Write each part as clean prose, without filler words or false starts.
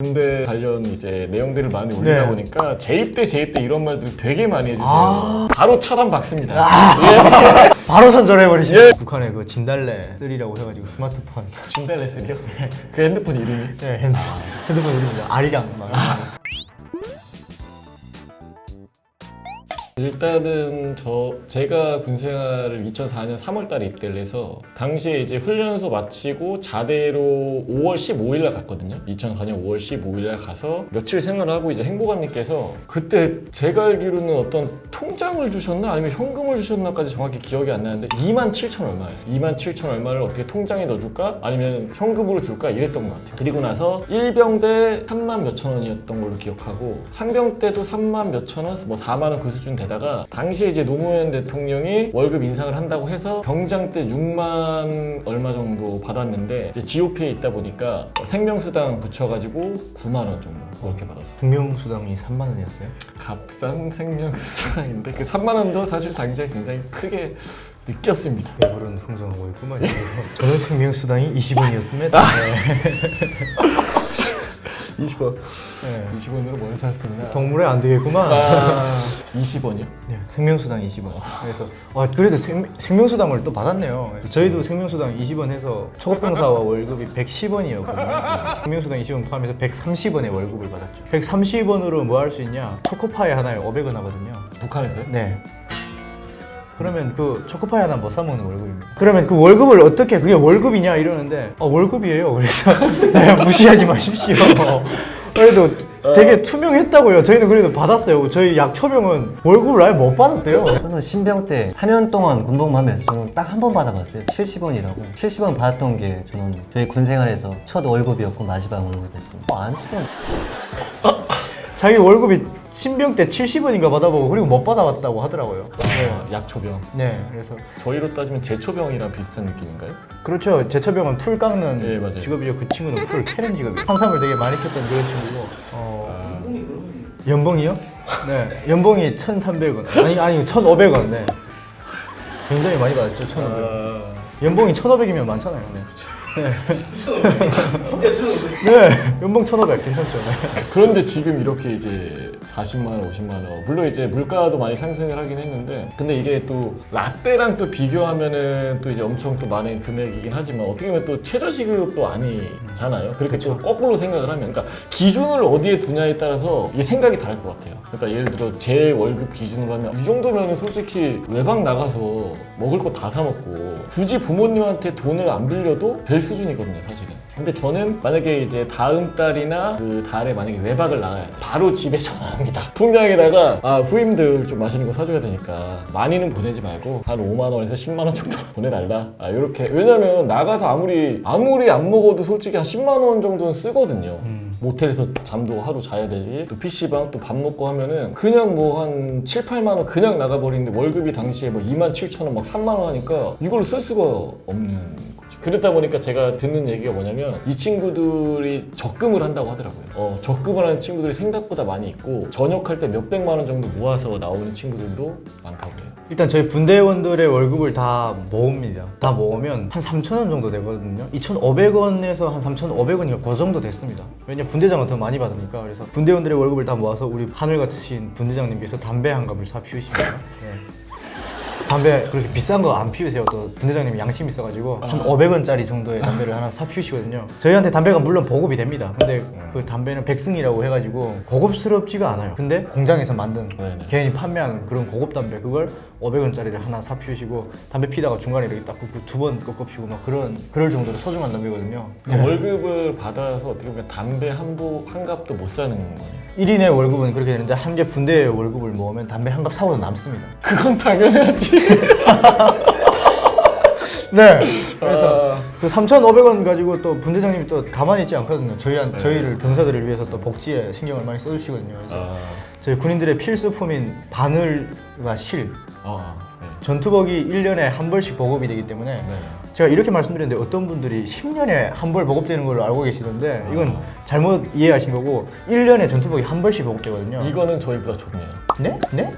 군대 관련 이제 내용들을 많이 올리다 네. 보니까 재입대 이런 말들 되게 많이 해주세요. 바로 차단 박습니다. 바로 선절해버리시네. 예. 북한의 그 진달래 3라고 해가지고 스마트폰. 진달래 쓰리요? 그 핸드폰 이름이? 네, 핸드폰 이름이죠. 아리랑 막. 일단은 제가 군생활을 2004년 3월달에 입대를 해서 당시에 이제 훈련소 마치고 자대로 5월 15일 날 갔거든요. 2004년 5월 15일 날 가서 며칠 생활하고 이제 행보관님께서 그때 제가 알기로는 어떤 통장을 주셨나 아니면 현금을 주셨나까지 정확히 기억이 안 나는데 27,000 얼마였어요. 27,000 얼마를 어떻게 통장에 넣어줄까 아니면 현금으로 줄까 이랬던 것 같아요. 그리고 나서 1병대 3만 몇천 원이었던 걸로 기억하고 상병 때도 3만 몇천 원, 뭐 4만 원 그 수준 되다가 당시에 이제 노무현 대통령이 월급 인상을 한다고 해서 병장 때 6만 얼마 정도 받았는데 이제 GOP에 있다 보니까 생명수당 붙여가지고 9만 원 정도 그렇게 받았어요. 생명수당이 3만 원이었어요? 값싼 생명수당인데 그 3만 원도 사실 당시에 굉장히 크게 느꼈습니다. 배부른 풍성하고 있구만. 저는 생명수당이 20원이었습니다. 20원. 네. 20원으로 뭘 샀습니다. 동물에 안 되겠구만. 20원이요? 네, 생명수당 20원. 그래서 그래도 생명수당을 또 받았네요. 저희도 생명수당 20원 해서 초급병사와 월급이 110원이었거든요. 생명수당 20원 포함해서 130원의 월급을 받았죠. 130원으로 뭐 할 수 있냐? 초코파이 하나에 500원 하거든요. 북한에서요? 네. 그러면 그 초코파이 하나 못 사먹는 월급입니다. 그러면 그 월급을 어떻게 그게 월급이냐 이러는데 월급이에요. 그래서 네, 무시하지 마십시오. 그래도 되게 투명했다고요. 저희는 그래도 받았어요. 저희 약초병은 월급을 아예 못 받았대요. 저는 신병 때 4년 동안 군복무하면서 저는 딱 한 번 받아봤어요. 70원이라고. 70원 받았던 게 저는 저희 군 생활에서 첫 월급이었고 마지막 월급이었습니다. 안 주면 자기 월급이 신병 때 70원인가 받아보고 그리고 못 받아봤다고 하더라고요. 약초병. 네, 그래서 저희로 따지면 제초병이랑 비슷한 느낌인가요? 그렇죠. 제처병은 풀 깎는 네, 맞아요. 직업이죠. 그 친구는 풀 캐는 직업이에요. 산삼을 되게 많이 켰던 그런 친구고. 연봉이요? 네, 연봉이 1,300원. 아니 1,500원. 네. 굉장히 많이 받았죠. 1,500원. 연봉이 1,500이면 많잖아요. 네. 진짜 추운데. 네, 연봉 1,500 괜찮죠. 네. 그런데 지금 이렇게 이제 40만 원, 50만 원. 물론 이제 물가도 많이 상승을 하긴 했는데 근데 이게 또 라떼랑 또 비교하면은 또 이제 엄청 또 많은 금액이긴 하지만 어떻게 보면 또 최저시급도 아니잖아요. 그렇게 또 거꾸로 생각을 하면 그러니까 기준을 어디에 두냐에 따라서 이게 생각이 다를 것 같아요. 그러니까 예를 들어 제 월급 기준으로 하면 이 정도면 솔직히 외박 나가서 먹을 거 다 사 먹고 굳이 부모님한테 돈을 안 빌려도 될 수준이거든요, 사실은. 근데 저는 만약에 이제 다음 달이나 그 달에 만약에 외박을 나가야 돼. 바로 집에 전화합니다. 통장에다가 후임들 좀 맛있는 거 사줘야 되니까 많이는 보내지 말고 한 5만 원에서 10만 원 정도 보내달라. 이렇게. 왜냐면 나가서 아무리 안 먹어도 솔직히 한 10만 원 정도는 쓰거든요. 모텔에서 잠도 하루 자야 되지 또 PC방 또 밥 먹고 하면은 그냥 뭐 한 7, 8만 원 그냥 나가버리는데 월급이 당시에 뭐 27,000원 막 3만 원 하니까 이걸 쓸 수가 없는 거지. 그러다 보니까 제가 듣는 얘기가 뭐냐면 이 친구들이 적금을 한다고 하더라고요. 적금을 하는 친구들이 생각보다 많이 있고 전역할 때 몇백만 원 정도 모아서 나오는 친구들도 많다고 해요. 일단 저희 군대원들의 월급을 다 모읍니다. 다 모으면 한 3,000원 정도 되거든요. 2,500원에서 한 3,500원인가 그 정도 됐습니다. 왜냐면 분대장은 더 많이 받으니까. 그래서 군대원들의 월급을 다 모아서 우리 하늘 같으신 분대장님께서 담배 한 갑을 사 피우십니다. 네. 담배 그렇게 비싼 거 안 피우세요. 또 분대장님이 양심이 있어가지고 한 500원짜리 정도의 담배를 하나 사 피우시거든요. 저희한테 담배가 물론 보급이 됩니다. 근데 그 담배는 백승이라고 해가지고 고급스럽지가 않아요. 근데 공장에서 만든 네네. 개인이 판매하는 그런 고급 담배 그걸 500원짜리를 하나 사 피우시고 담배 피다가 중간에 이렇게 딱 두 번 꺾어 피우고 막 그럴 정도로 소중한 담배거든요. 그러니까 월급을 받아서 어떻게 보면 담배 한 갑도 못 사는 거예요. 1인의 월급은 그렇게 되는데 한 개 분대의 월급을 모으면 담배 한 갑 사고도 남습니다. 그건 당연하지. 네. 그래서 그 3,500원 가지고 또 분대장님이 또 가만히 있지 않거든요. 저희를 병사들을 위해서 또 복지에 신경을 많이 써주시거든요. 그래서 저희 군인들의 필수품인 바늘과 실, 네. 전투복이 1년에 한 벌씩 보급이 되기 때문에 네. 제가 이렇게 말씀드렸는데 어떤 분들이 10년에 한 벌 보급되는 걸로 알고 계시던데 이건 잘못 이해하신 거고 1년에 전투복이 한 벌씩 보급되거든요. 이거는 저희보다 좋네요. 네? 네?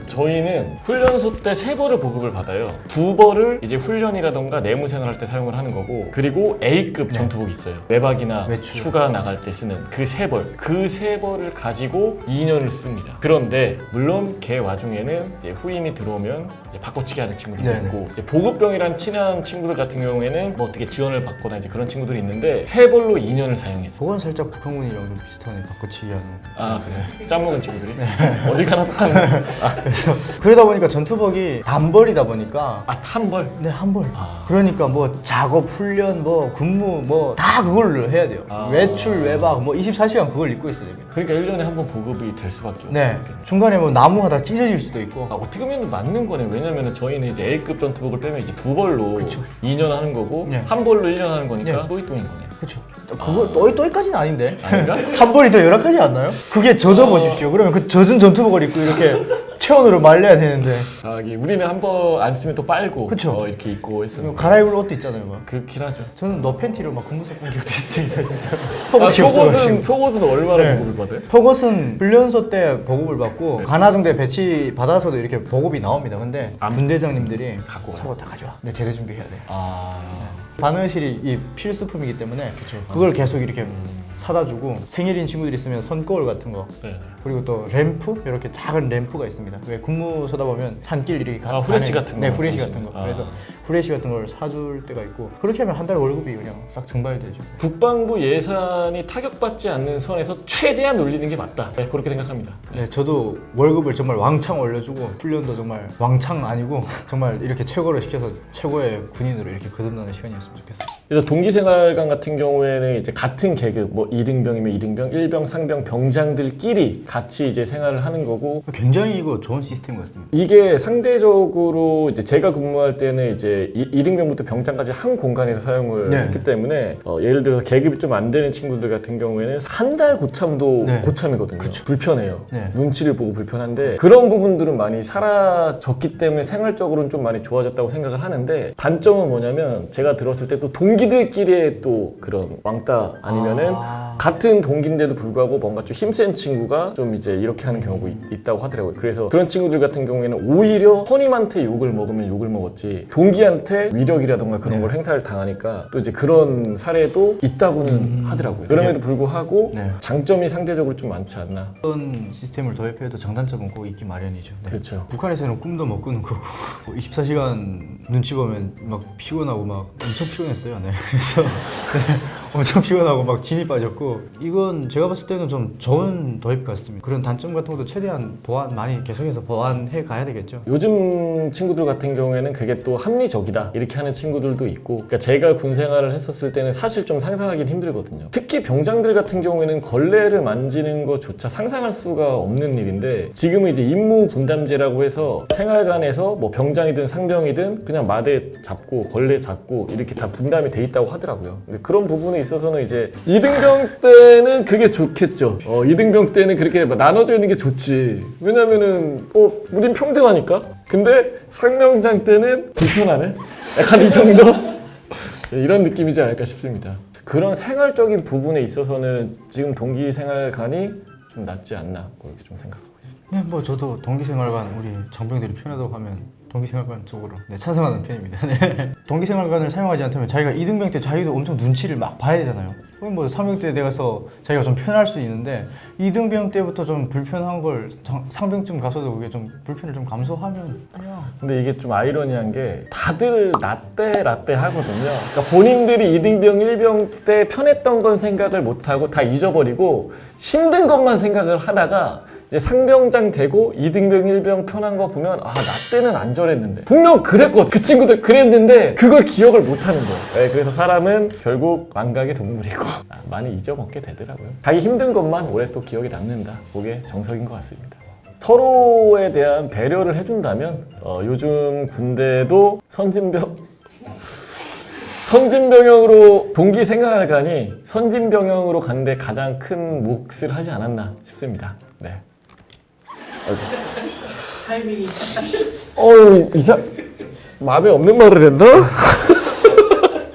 저희는 훈련소 때 3벌을 보급을 받아요. 2벌을 이제 훈련이라던가 내무 생활할 때 사용을 하는 거고, 그리고 A급 전투복이 있어요. 외박이나 외출. 휴가 나갈 때 쓰는 그 3벌. 그 3벌을 가지고 2년을 씁니다. 그런데 물론 걔 와중에는 이제 후임이 들어오면 이제 바꿔치기 하는 친구들도 네네. 있고, 이제 보급병이란 친한 친구들 같은 경우에는 뭐 어떻게 지원을 받거나 이제 그런 친구들이 있는데 3벌로 2년을 사용했어요. 그건 살짝 북한군이랑 좀 비슷하네. 바꿔치기 하는. 아 그래? 짬먹은 친구들이? 어디 가나 똑같네. 그러다 보니까 전투복이 단벌이다 보니까 아, 한 벌? 네, 한 벌. 아. 그러니까 뭐 작업, 훈련, 뭐 근무 뭐 다 그걸 해야 돼요. 아. 외출, 외박 뭐 24시간 그걸 입고 있어야 됩니다. 그러니까 1년에 한 번 보급이 될 수밖에 네. 없겠네. 중간에 뭐 나무 하다 찢어질 수도 있고. 아, 어떻게 보면 맞는 거네. 왜냐면 저희는 이제 A급 전투복을 빼면 이제 2벌로 그쵸. 2년 하는 거고, 네. 한 벌로 1년 하는 거니까 네. 또이또인 거네. 그렇죠. 그거 또이또이까지는 아닌데. 아닌가? 한 벌이 더 열악하지 않나요? 그게 젖어 보십시오. 그러면 그 젖은 전투복을 입고 이렇게 체온으로 말려야 되는데. 아, 이게 우리는 한 번 안 쓰면 또 빨고 그쵸. 이렇게 입고 했었는데. 갈아입을 옷도 있잖아요. 막. 그렇긴 하죠. 저는 너 팬티로 막 근무석 본 적도 있습니다. 진짜. 아, 허벅지 없어가지고. 속옷은 얼마나 네. 보급을 받아요? 속옷은 훈련소 때 보급을 받고 간화중대 배치 받아서도 이렇게 보급이 나옵니다. 근데 분대장님들이 갖고 가요. 속옷 다 가져와. 내 제대 준비해야 돼. 아, 바느실이 이 필수품이기 때문에 그걸 계속 이렇게 사다 주고, 생일인 친구들이 있으면 손거울 같은 거, 네. 그리고 또 램프, 이렇게 작은 램프가 있습니다. 왜 근무 서다 보면 산길 이렇게 아, 후레쉬 같은 거 네, 후레쉬 같은 사주시면. 거. 아. 그래서 후레쉬 같은 걸 사줄 때가 있고, 그렇게 하면 한 달 월급이 그냥 싹 증발되죠. 국방부 예산이 타격받지 않는 선에서 최대한 올리는 게 맞다. 네, 그렇게 생각합니다. 네, 저도 월급을 정말 왕창 올려주고 훈련도 정말 왕창 아니고 정말 이렇게 최고로 시켜서 최고의 군인으로 이렇게 거듭나는 시간이었으면 좋겠어요. 그래서 동기생활관 같은 경우에는 이제 같은 계급, 뭐 2등병이면 2등병, 1병, 상병, 병장들끼리 같이 이제 생활을 하는 거고, 굉장히 이거 좋은 시스템 같습니다. 이게 상대적으로 이제 제가 근무할 때는 이제 2등병부터 병장까지 한 공간에서 사용을 네. 했기 때문에 예를 들어서 계급이 좀 안 되는 친구들 같은 경우에는 한 달 고참도 네. 고참이거든요. 불편해요. 네. 눈치를 보고 불편한데 그런 부분들은 많이 사라졌기 때문에 생활적으로는 좀 많이 좋아졌다고 생각을 하는데, 단점은 뭐냐면 제가 들었을 때 또 동기들끼리의 또 그런 왕따 아니면은 같은 동기인데도 불구하고 뭔가 좀 힘센 친구가 좀 이제 이렇게 하는 경우가 있다고 하더라고요. 그래서 그런 친구들 같은 경우에는 오히려 선임한테 욕을 먹으면 욕을 먹었지 동기한테 위력이라던가 그런 걸 행사를 당하니까 또 이제 그런 사례도 있다고는 하더라고요. 그럼에도 불구하고 네. 장점이 상대적으로 좀 많지 않나. 어떤 시스템을 도입해도 장단점은 꼭 있기 마련이죠. 네. 그렇죠. 북한에서는 꿈도 못 꾸는 거고 24시간 눈치 보면 막 피곤하고 막 엄청 피곤했어요. 네. 그래서 네, 엄청 피곤하고 막 진이 빠졌고, 이건 제가 봤을 때는 좀 좋은 도입 같습니다. 그런 단점 같은 것도 최대한 많이 계속해서 보완해 가야 되겠죠. 요즘 친구들 같은 경우에는 그게 또 합리적이다 이렇게 하는 친구들도 있고, 그러니까 제가 군 생활을 했었을 때는 사실 좀 상상하기는 힘들거든요. 특히 병장들 같은 경우에는 걸레를 만지는 것조차 상상할 수가 없는 일인데, 지금은 이제 임무 분담제라고 해서 생활관에서 뭐 병장이든 상병이든 그냥 마대 잡고 걸레 잡고 이렇게 다 분담이 돼 있다고 하더라고요. 근데 그런 부분에 있어서는 이제 2등병 때는 그게 좋겠죠. 2등병 때는 그렇게 나눠져 있는 게 좋지. 왜냐면은 우린 평등하니까. 근데 상병장 때는 불편하네. 약간 이 정도? 이런 느낌이지 않을까 싶습니다. 그런 생활적인 부분에 있어서는 지금 동기생활관이 좀 낫지 않나 그렇게 좀 생각하고 있습니다. 네, 뭐 저도 동기생활관 우리 장병들이 편하다고 하면 동기생활관 쪽으로 찬성하는 편입니다. 네. 동기생활관을 사용하지 않다면 자기가 2등병 때 자기도 엄청 눈치를 막 봐야 되잖아요. 그럼 뭐 3병 때 내가서 자기가 좀 편할 수 있는데 2등병 때부터 좀 불편한 걸 상병쯤 가서도 그게 좀 불편을 좀 감소하면 그냥. 근데 이게 좀 아이러니한 게 다들 라떼 하거든요. 그러니까 본인들이 2등병, 1병 때 편했던 건 생각을 못하고 다 잊어버리고 힘든 것만 생각을 하다가 이제 상병장 되고 2등병, 1병 편한 거 보면 나 때는 안 저랬는데 분명 그랬거든. 그 친구들 그랬는데 그걸 기억을 못하는 거예요. 네, 그래서 사람은 결국 망각의 동물이고 많이 잊어먹게 되더라고요. 자기 힘든 것만 오래 또 기억에 남는다. 그게 정석인 것 같습니다. 서로에 대한 배려를 해준다면 요즘 군대도 선진병영으로 동기생활관이 선진병영으로 가는데 가장 큰 몫을 하지 않았나 싶습니다. 네. 타이밍이 마음에 없는 말을 했나?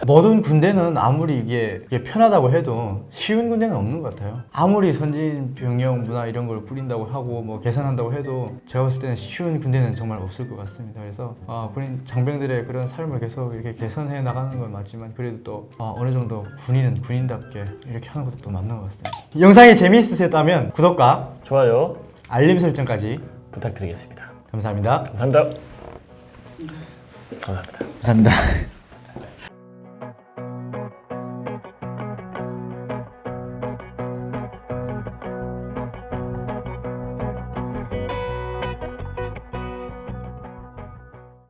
모든 군대는 아무리 이게 편하다고 해도 쉬운 군대는 없는 것 같아요. 아무리 선진 병영 문화 이런 걸 뿌린다고 하고 뭐 개선한다고 해도 제가 봤을 때는 쉬운 군대는 정말 없을 것 같습니다. 그래서 군인 장병들의 그런 삶을 계속 이렇게 개선해 나가는 건 맞지만 그래도 또 어느 정도 군인은 군인답게 이렇게 하는 것도 또 맞는 것 같습니다. 영상이 재미있으셨다면 구독과 좋아요. 알림 설정까지 부탁드리겠습니다. 감사합니다. 감사합니다. 감사합니다. 감사합니다.